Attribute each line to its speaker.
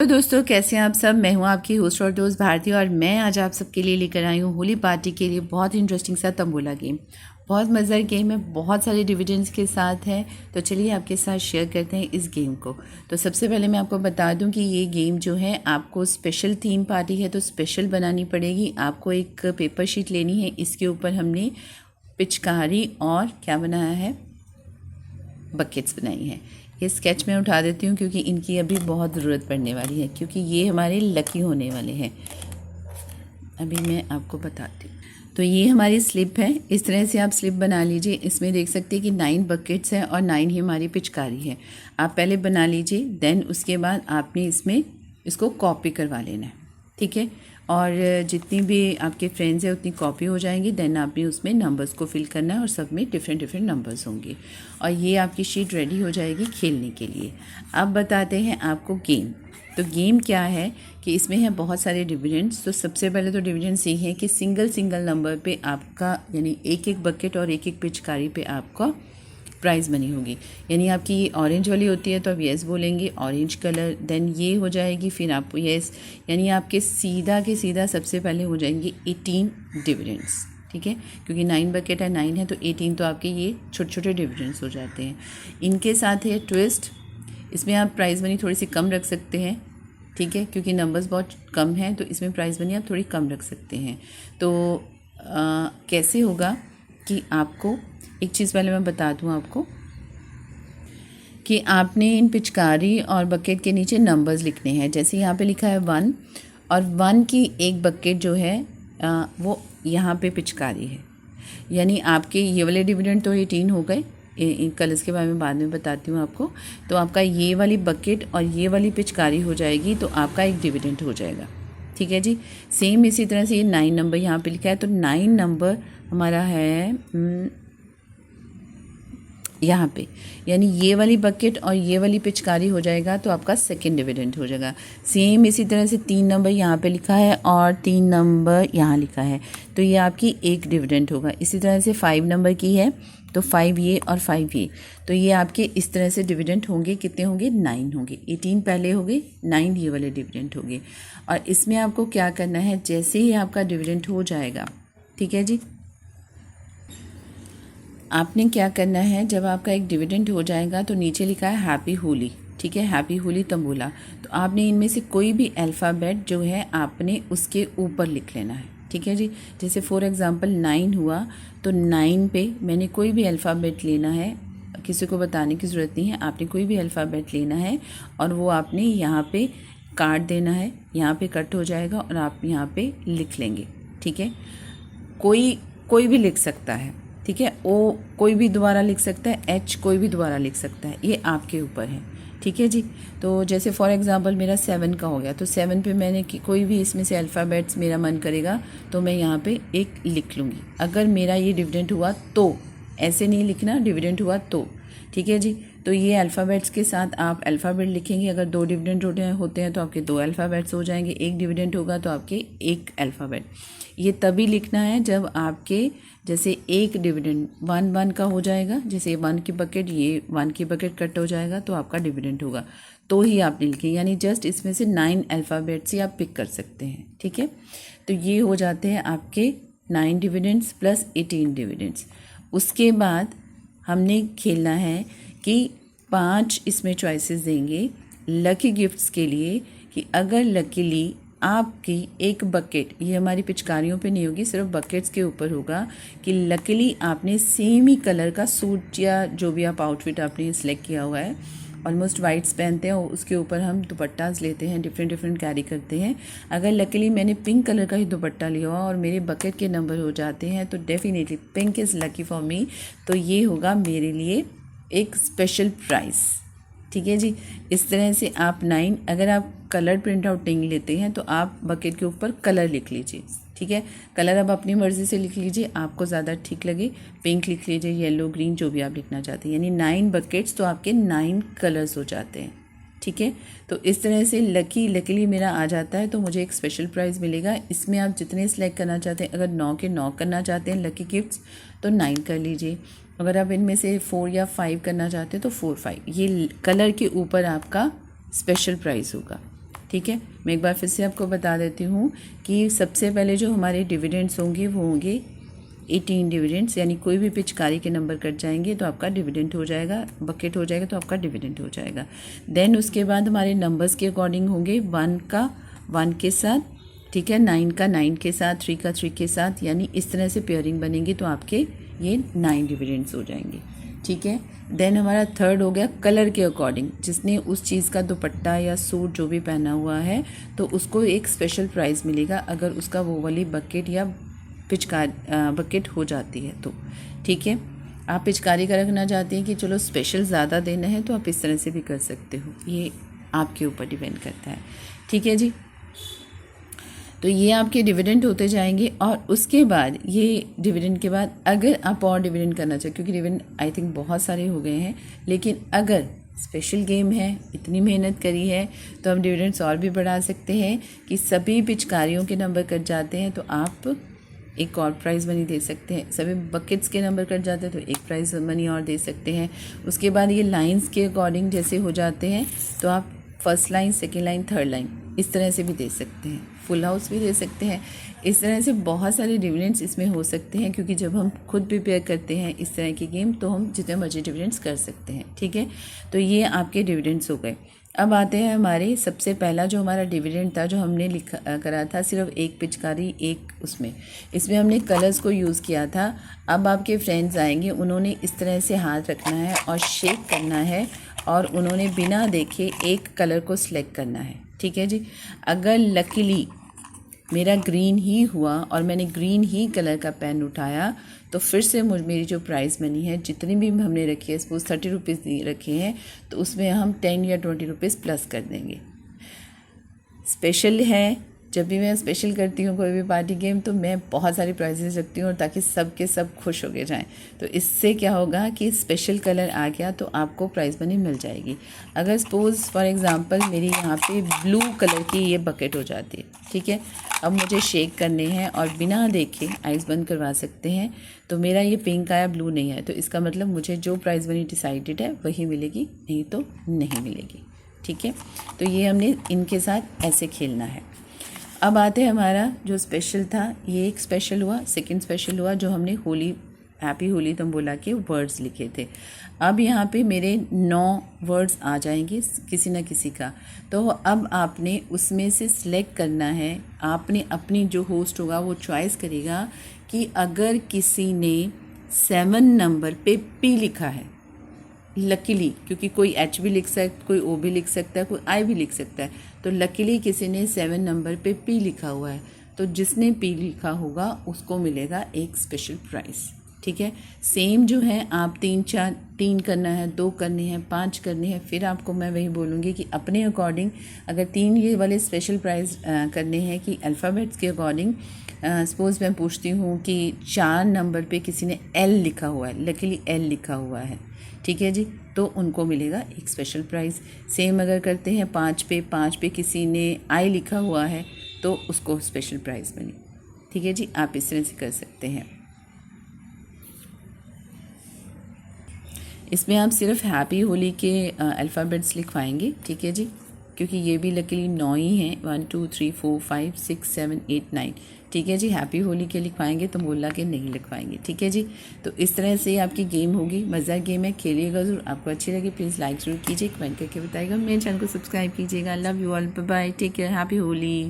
Speaker 1: तो दोस्तों, कैसे हैं आप सब। मैं हूं आपकी होस्ट और दोस्त भारती और मैं आज आप सबके लिए लेकर आई हूं होली पार्टी के लिए बहुत इंटरेस्टिंग सा तंबोला गेम। बहुत मज़ेदार गेम है, बहुत सारे डिविडेंड्स के साथ है। तो चलिए आपके साथ शेयर करते हैं इस गेम को। तो सबसे पहले मैं आपको बता दूं कि ये गेम जो है आपको स्पेशल थीम पार्टी है तो स्पेशल बनानी पड़ेगी। आपको एक पेपर शीट लेनी है, इसके ऊपर हमने पिचकारी और क्या बनाया है, बकेट्स बनाई हैं। ये स्केच में उठा देती हूँ क्योंकि इनकी अभी बहुत ज़रूरत पड़ने वाली है, क्योंकि ये हमारे लकी होने वाले हैं। अभी मैं आपको बताती हूँ। तो ये हमारी स्लिप है, इस तरह से आप स्लिप बना लीजिए। इसमें देख सकते हैं कि 9 बकेट्स हैं और 9 ही हमारी पिचकारी है। आप पहले बना लीजिए, देन उसके बाद आपने इसमें इसको कॉपी करवा लेना है, ठीक है। और जितनी भी आपके फ्रेंड्स हैं उतनी कॉपी हो जाएंगी। देन आपने उसमें नंबर्स को फिल करना है और सब में डिफरेंट डिफरेंट नंबर्स होंगे और ये आपकी शीट रेडी हो जाएगी खेलने के लिए। अब बताते हैं आपको गेम। तो गेम क्या है कि इसमें है बहुत सारे डिविडेंड्स। तो सबसे पहले तो डिविडेंड्स ये है कि सिंगल सिंगल नंबर पे आपका, यानी एक एक बकेट और एक एक पिचकारी पे आपका प्राइज़ बनी होगी। यानी आपकी ये ऑरेंज वाली होती है तो आप येस बोलेंगे, ऑरेंज कलर। देन ये हो जाएगी, फिर आप येस, यानी आपके सीधा के सीधा सबसे पहले हो जाएंगे 18 डिविडेंड्स, ठीक है। क्योंकि 9 बकेट है, 9 है तो 18 तो आपके ये छोटे छोटे डिविडेंड्स हो जाते हैं। इनके साथ है ट्विस्ट, इसमें आप प्राइज़ मनी थोड़ी सी कम रख सकते हैं, ठीक है। क्योंकि नंबर्स बहुत कम हैं तो इसमें प्राइज़ मनी आप थोड़ी कम रख सकते हैं। तो कैसे होगा कि आपको एक चीज़ पहले मैं बता दूं आपको कि आपने इन पिचकारी और बकेट के नीचे नंबर्स लिखने हैं। जैसे यहाँ पे लिखा है 1 और 1 की एक बकेट जो है वो यहाँ पे पिचकारी है। यानी आपके ये वाले डिविडेंड तो 18 हो गए। इन कलर्स के बारे में बाद में बताती हूँ आपको। तो आपका ये वाली बकेट और ये वाली पिचकारी हो जाएगी तो आपका एक डिविडेंड हो जाएगा, ठीक है जी। सेम इसी तरह से ये 9 नंबर यहाँ पे लिखा है तो 9 नंबर हमारा है यहाँ पे, यानी ये वाली बकेट और ये वाली पिचकारी हो जाएगा तो आपका सेकंड डिविडेंड हो जाएगा। सेम इसी तरह से 3 नंबर यहाँ पे लिखा है और 3 नंबर यहाँ लिखा है तो ये आपकी एक डिविडेंड होगा। इसी तरह से 5 नंबर की है तो 5 ये और 5 ये, तो ये आपके इस तरह से डिविडेंड होंगे। कितने होंगे? 9 होंगे। 18 पहले हो गए, 9 ये वाले डिविडेंड हो गए। और इसमें आपको क्या करना है, जैसे ही आपका डिविडेंड हो जाएगा, ठीक है जी, आपने क्या करना है, जब आपका एक डिविडेंड हो जाएगा तो नीचे लिखा है हैप्पी होली, ठीक है, हैप्पी होली तंबोला। तो आपने इनमें से कोई भी अल्फ़ाबेट जो है आपने उसके ऊपर लिख लेना है, ठीक है जी। जैसे फॉर एग्ज़ाम्पल 9 हुआ तो 9 पे मैंने कोई भी अल्फ़ाबेट लेना है, किसी को बताने की ज़रूरत नहीं है। आपने कोई भी अल्फ़ाबेट लेना है और वो आपने यहाँ पे काट देना है, यहाँ पे कट हो जाएगा और आप यहाँ पे लिख लेंगे, ठीक है। कोई भी लिख सकता है, ठीक है। ओ कोई भी दोबारा लिख सकता है, एच कोई भी दोबारा लिख सकता है, ये आपके ऊपर है, ठीक है जी। तो जैसे फॉर एग्ज़ाम्पल मेरा 7 का हो गया तो 7 पे मैंने कोई भी इसमें से अल्फ़ाबेट्स मेरा मन करेगा तो मैं यहाँ पे एक लिख लूँगी। अगर मेरा ये डिविडेंड हुआ तो, ऐसे नहीं लिखना, डिविडेंड हुआ तो, ठीक है जी। तो ये अल्फ़ाबेट्स के साथ आप अल्फ़ाबेट लिखेंगे। अगर 2 डिविडेंड होते हैं तो आपके 2 अल्फ़ाबेट्स हो जाएंगे। एक डिविडेंड होगा तो आपके एक अल्फ़ाबेट। ये तभी लिखना है जब आपके जैसे एक डिविडेंड 1 का हो जाएगा, जैसे 1 की बकेट, ये 1 की बकेट कट हो जाएगा तो आपका डिविडेंड होगा, तो ही आपने लिखे। यानी जस्ट इसमें से 9 अल्फ़ाबेट्स ही आप पिक कर सकते हैं, ठीक है। तो ये हो जाते हैं आपके 9 डिविडेंड्स प्लस 18 डिविडेंड्स। उसके बाद हमने खेलना है कि 5 इसमें चॉइसेस देंगे लकी गिफ्ट्स के लिए कि अगर लकीली आपकी एक बकेट, ये हमारी पिचकारियों पे नहीं होगी, सिर्फ बकेट्स के ऊपर होगा, कि लकीली आपने सेम ही कलर का सूट या जो भी आप आउटफिट आपने सेलेक्ट किया हुआ है, ऑलमोस्ट वाइट्स पहनते हैं और उसके ऊपर हम दुपट्टास लेते हैं, डिफरेंट डिफरेंट कैरी करते हैं। अगर लकीली मैंने पिंक कलर का ही दुपट्टा लिया हुआ और मेरे बकेट के नंबर हो जाते हैं तो definitely pink is lucky for me, तो ये होगा मेरे लिए एक स्पेशल प्राइज़, ठीक है जी। इस तरह से आप 9, अगर आप कलर प्रिंट आउट नहीं लेते हैं तो आप बकेट के ऊपर कलर लिख लीजिए, ठीक है। कलर अब अपनी मर्ज़ी से लिख लीजिए, आपको ज़्यादा ठीक लगे। पिंक लिख लीजिए, येलो, ग्रीन, जो भी आप लिखना चाहते हैं। यानी 9 बकेट्स तो आपके 9 कलर्स हो जाते हैं, ठीक है। तो इस तरह से लकीली मेरा आ जाता है तो मुझे एक स्पेशल प्राइज़ मिलेगा। इसमें आप जितने सेलेक्ट करना चाहते हैं, अगर 9 के 9 करना चाहते हैं लकी गिफ्ट्स तो 9 कर लीजिए। अगर आप इनमें से 4 या 5 करना चाहते हैं तो 4, 5, ये कलर के ऊपर आपका स्पेशल प्राइस होगा, ठीक है, मैं एक बार फिर से आपको बता देती हूँ कि सबसे पहले जो हमारे डिविडेंड्स होंगे वो होंगे 18 डिविडेंड्स, यानी कोई भी पिचकारी के नंबर कट जाएंगे तो आपका डिविडेंड हो जाएगा, बकेट हो जाएगा तो आपका डिविडेंड हो जाएगा। देन उसके बाद हमारे नंबर्स के अकॉर्डिंग होंगे 1 का 1 के साथ, ठीक है, 9 का 9 के साथ, 3 का 3 के साथ, यानी इस तरह से पेयरिंग बनेगी तो आपके ये 9 डिविडेंड्स हो जाएंगे। ठीक है, देन हमारा थर्ड हो गया कलर के अकॉर्डिंग, जिसने उस चीज़ का दुपट्टा या सूट जो भी पहना हुआ है तो उसको एक स्पेशल प्राइस मिलेगा अगर उसका वो वाली बकेट या बकेट हो जाती है तो। ठीक है, आप पिचकारी का रखना चाहते हैं कि चलो स्पेशल ज़्यादा देना है तो आप इस तरह से भी कर सकते हो, ये आपके ऊपर डिपेंड करता है। ठीक है जी, तो ये आपके डिविडेंड होते जाएंगे और उसके बाद ये डिविडेंड के बाद अगर आप और डिविडेंड करना चाहें, क्योंकि डिविडेंड आई थिंक बहुत सारे हो गए हैं, लेकिन अगर स्पेशल गेम है, इतनी मेहनत करी है, तो हम डिविडेंड्स और भी बढ़ा सकते हैं कि सभी पिचकारियों के नंबर कट जाते हैं तो आप एक और प्राइज़ मनी दे सकते हैं, सभी बकेट्स के नंबर कट जाते हैं तो एक प्राइज़ मनी और दे सकते हैं। उसके बाद ये लाइंस के अकॉर्डिंग जैसे हो जाते हैं तो आप first line, second line, third line इस तरह से भी दे सकते हैं, फुल हाउस भी दे सकते हैं। इस तरह से बहुत सारे डिविडेंड्स इसमें हो सकते हैं, क्योंकि जब हम खुद प्रिपेयर करते हैं इस तरह की गेम तो हम जितने मर्जी डिविडेंड्स कर सकते हैं। ठीक है, तो ये आपके डिविडेंड्स हो गए। अब आते हैं हमारे सबसे पहला जो हमारा डिविडेंड था, जो हमने लिखा करा था सिर्फ एक पिचकारी एक, इसमें हमने कलर्स को यूज़ किया था। अब आपके फ्रेंड्स आएंगे, उन्होंने इस तरह से हाथ रखना है और शेक करना है और उन्होंने बिना देखे एक कलर को सिलेक्ट करना है। ठीक है जी, अगर लकीली मेरा ग्रीन ही हुआ और मैंने ग्रीन ही कलर का पेन उठाया तो फिर से मेरी जो प्राइस मनी है जितनी भी हमने रखी है, सपोज 30 रुपीज़ रखे हैं तो उसमें हम 10 या 20 रुपीज़ प्लस कर देंगे। स्पेशल है, जब भी मैं स्पेशल करती हूँ कोई भी पार्टी गेम तो मैं बहुत सारी प्राइजेस रखती हूँ ताकि सब के सब खुश हो गए जाएँ। तो इससे क्या होगा कि स्पेशल कलर आ गया तो आपको प्राइस मनी मिल जाएगी। अगर सपोज़ फॉर एग्ज़ाम्पल मेरी यहाँ पे ब्लू कलर की ये बकेट हो जाती है, ठीक है, अब मुझे शेक करने हैं और बिना देखे आइज़ बंद करवा सकते हैं, तो मेरा ये पिंक आया, ब्लू नहीं आया, तो इसका मतलब मुझे जो प्राइस मनी डिसाइडेड है वही मिलेगी, नहीं तो नहीं मिलेगी। ठीक है, तो ये हमने इनके साथ ऐसे खेलना है। अब आते हैं हमारा जो स्पेशल था, ये एक स्पेशल हुआ, सेकंड स्पेशल हुआ जो हमने होली, हैप्पी होली तंबोला के वर्ड्स लिखे थे। अब यहाँ पे मेरे 9 वर्ड्स आ जाएंगे किसी न किसी का, तो अब आपने उसमें से सिलेक्ट करना है। आपने अपनी जो होस्ट होगा वो चॉइस करेगा कि अगर किसी ने 7 नंबर पे पी लिखा है, लकीली, क्योंकि कोई एच भी लिख सकता, कोई ओ भी लिख सकता है, कोई आई भी लिख सकता है, तो लकीली किसी ने 7 नंबर पे पी लिखा हुआ है, तो जिसने पी लिखा होगा उसको मिलेगा एक स्पेशल प्राइज़। ठीक है, सेम जो है आप 3 करना है, 2 करने हैं, 5 करने हैं, फिर आपको मैं वही बोलूँगी कि अपने अकॉर्डिंग अगर 3 ये वाले स्पेशल प्राइज़ करने हैं कि अल्फ़ाबेट्स के अकॉर्डिंग, सपोज़ मैं पूछती हूँ कि 4 नंबर पे किसी ने एल लिखा हुआ है, लकीली एल लिखा हुआ है, ठीक है जी, तो उनको मिलेगा एक स्पेशल प्राइज़। सेम अगर करते हैं 5 पे किसी ने आई लिखा हुआ है तो उसको स्पेशल प्राइज़ बनी। ठीक है जी, आप इस तरह से कर सकते हैं। इसमें आप सिर्फ हैप्पी होली के अल्फ़ाबेट्स लिखवाएंगे, ठीक है जी, क्योंकि ये भी लकीली 9 ही हैं, 1 2 3 4 5 6 7 8 9। ठीक है जी, हैप्पी होली के लिखवाएंगे तो बोला के नहीं लिखवाएंगे। ठीक है जी, तो इस तरह से आपकी गेम होगी, मज़ेदार गेम है, खेलिएगा ज़रूर। आपको अच्छी लगी प्लीज़ लाइक ज़रूर कीजिए, कमेंट करके बताइएगा, मेरे चैनल को सब्सक्राइब कीजिएगा। Love you all, bye bye, take care, happy Holi.